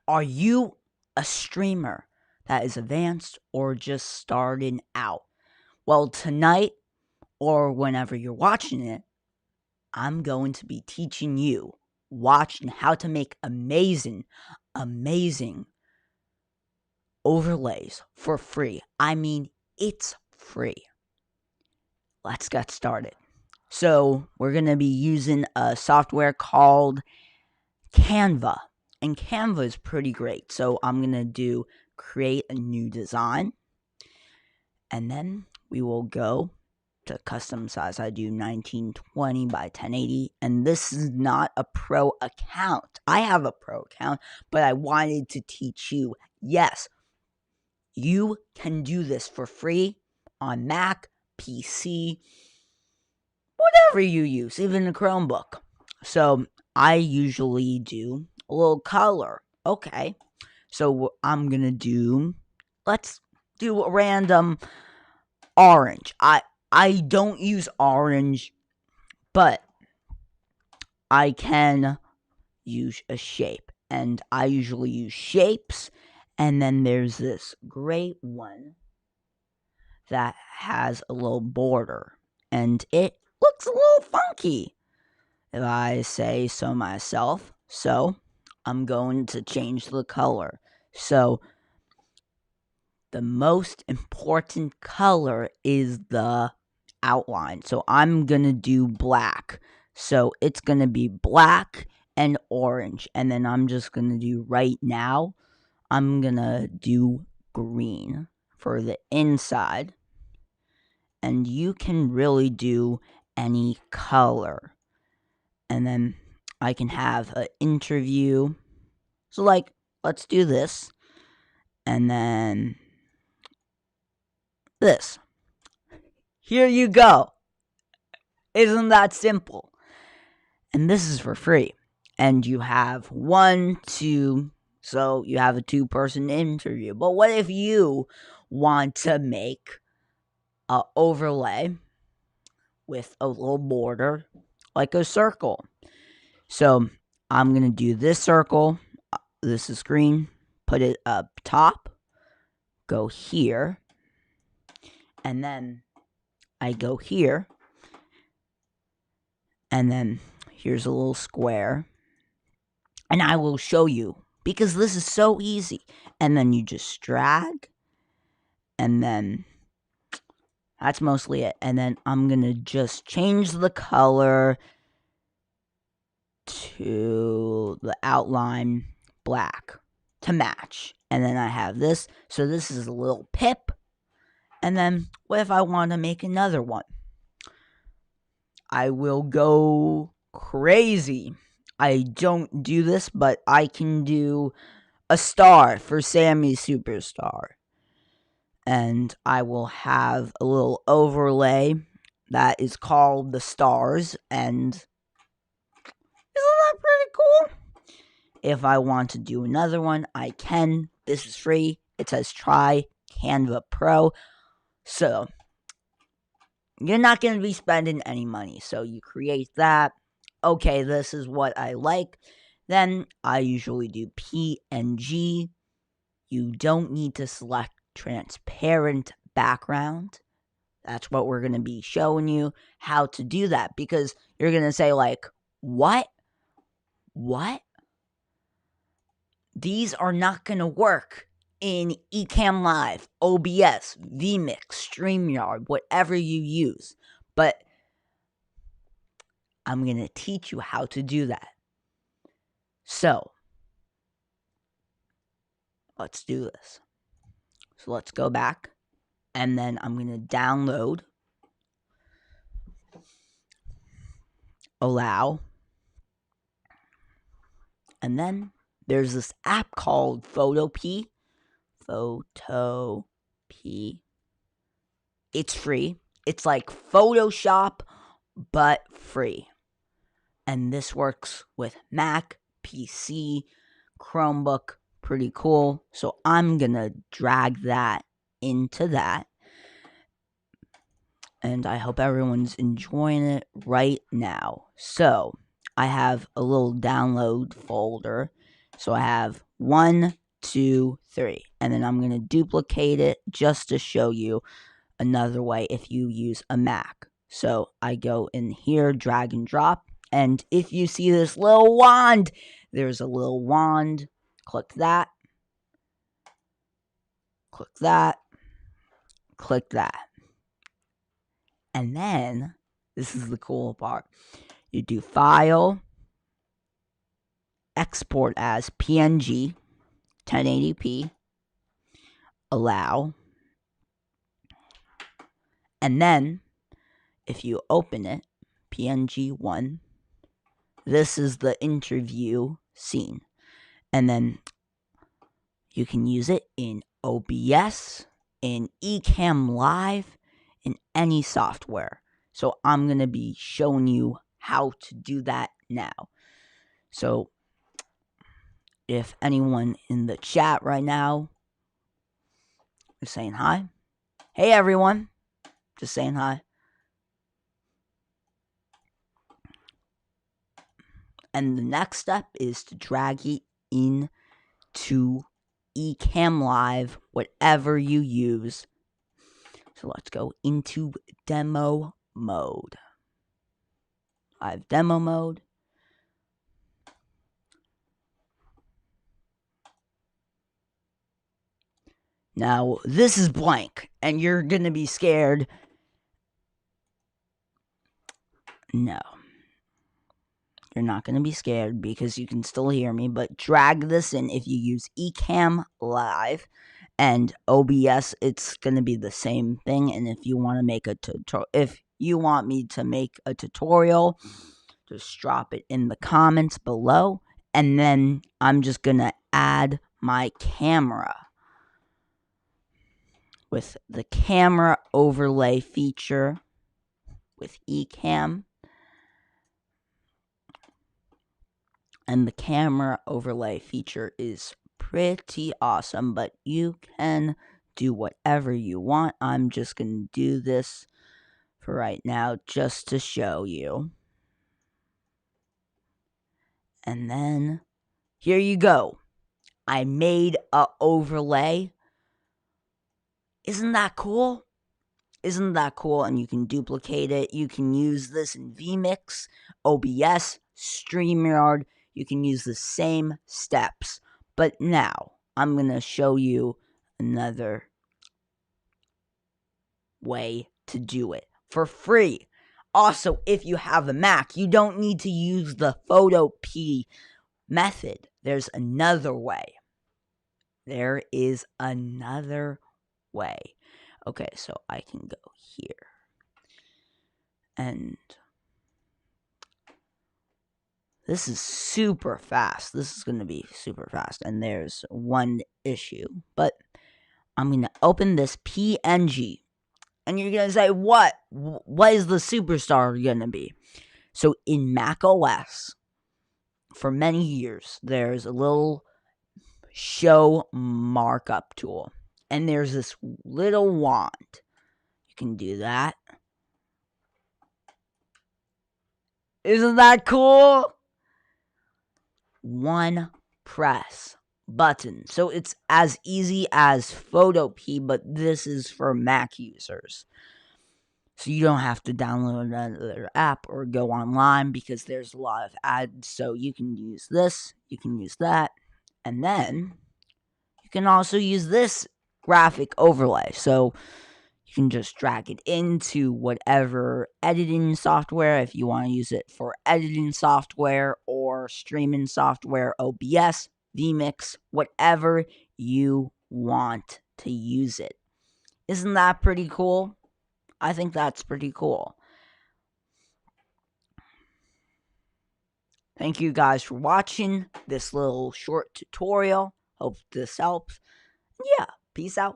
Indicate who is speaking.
Speaker 1: Are you a streamer that is advanced or just starting out? Well, tonight or whenever you're watching it, I'm going to be teaching you, watching how to make amazing overlays for free. I mean, it's free. Let's get started. So, we're going to be using a software called Canva. And Canva is pretty great. So, I'm going to do create a new design. And then we will go to custom size. I do 1920 by 1080. And this is not a pro account. I have a pro account, but I wanted to teach you. Yes, you can do this for free on Mac, PC, whatever you use, even a Chromebook. So I usually do a little color. Okay, so I'm gonna do, let's do a random orange. I don't use orange, but I can use a shape, and I usually use shapes. And then there's this great one that has a little border, and it looks a little funky, if I say so myself. So I'm going to change the color. So the most important color is the outline. So I'm going to do black. So it's going to be black and orange. And then I'm just going to do right now, I'm going to do green for the inside. And you can really do any color. And then I can have an interview. So, like, let's do this. And then this. Here you go. Isn't that simple? And this is for free. And you have 1, 2, so you have a 2-person interview. But what if you want to make an overlay with a little border, like a circle? So I'm going to do this circle. This is green. Put it up top. Go here. And then I go here. And then here's a little square. And I will show you, because this is so easy. And then you just drag. And then that's mostly it. And then I'm going to just change the color to the outline black to match. And then I have this. So this is a little pip. And then what if I want to make another one? I will go crazy. I don't do this, but I can do a star for Sammy Superstar. And I will have a little overlay that is called the stars. And isn't that pretty cool? If I want to do another one, I can. This is free. It says try Canva Pro. So you're not going to be spending any money. So you create that. Okay, this is what I like. Then I usually do PNG. You don't need to select transparent background. That's what we're going to be showing you how to do that, because you're going to say like, what? These are not going to work in Ecamm Live, OBS, vMix, StreamYard, whatever you use. But I'm going to teach you how to do that. So, let's do this. So let's go back. And then I'm going to download, allow. And then there's this app called Photopea. It's free. It's like Photoshop, but free. And this works with Mac, PC, Chromebook. Pretty cool. So I'm going to drag that into that. And I hope everyone's enjoying it right now. So I have a little download folder. So I have 1, 2, 3. And then I'm going to duplicate it just to show you another way if you use a Mac. So I go in here, drag and drop. And if you see this little wand, there's a little wand. Click that. Click that. Click that. And then, this is the cool part. You do File, Export as PNG, 1080p, Allow. And then, if you open it, PNG1, this is the interview scene. And then you can use it in OBS, in Ecamm Live, in any software. So I'm going to be showing you how to do that now. So if anyone in the chat right now is saying hi, hey everyone, just saying hi. And the next step is to drag it into Ecamm Live, whatever you use. So let's go into demo mode. I have demo mode. Now, this is blank, and you're going to be scared. No. You're not going to be scared because you can still hear me, but drag this in if you use Ecamm Live and OBS. It's going to be the same thing. And if you want to make a tutorial, if you want me to make a tutorial, just drop it in the comments below. And then I'm just going to add my camera with the camera overlay feature with Ecamm. And the camera overlay feature is pretty awesome, but you can do whatever you want. I'm just going to do this for right now just to show you. And then here you go. I made a overlay. Isn't that cool? Isn't that cool? And you can duplicate it. You can use this in vMix, OBS, StreamYard. You can use the same steps. But now, I'm going to show you another way to do it for free. Also, if you have a Mac, you don't need to use the PhotoP method. There's another way. There is another way. Okay, so I can go here. And this is super fast. This is going to be super fast. And there's one issue. But I'm going to open this PNG. And you're going to say, what? What is the superstar going to be? So in Mac OS, for many years, there's a little show markup tool. And there's this little wand. You can do that. Isn't that cool? One press button. So it's as easy as PhotoP, but this is for Mac users. So you don't have to download another app or go online because there's a lot of ads. So you can use this, you can use that, and then you can also use this graphic overlay. So you can just drag it into whatever editing software if you want to use it for editing software or streaming software, OBS, vMix, whatever you want to use it. Isn't that pretty cool? I think that's pretty cool. Thank you guys for watching this little short tutorial. Hope this helps. Yeah, peace out.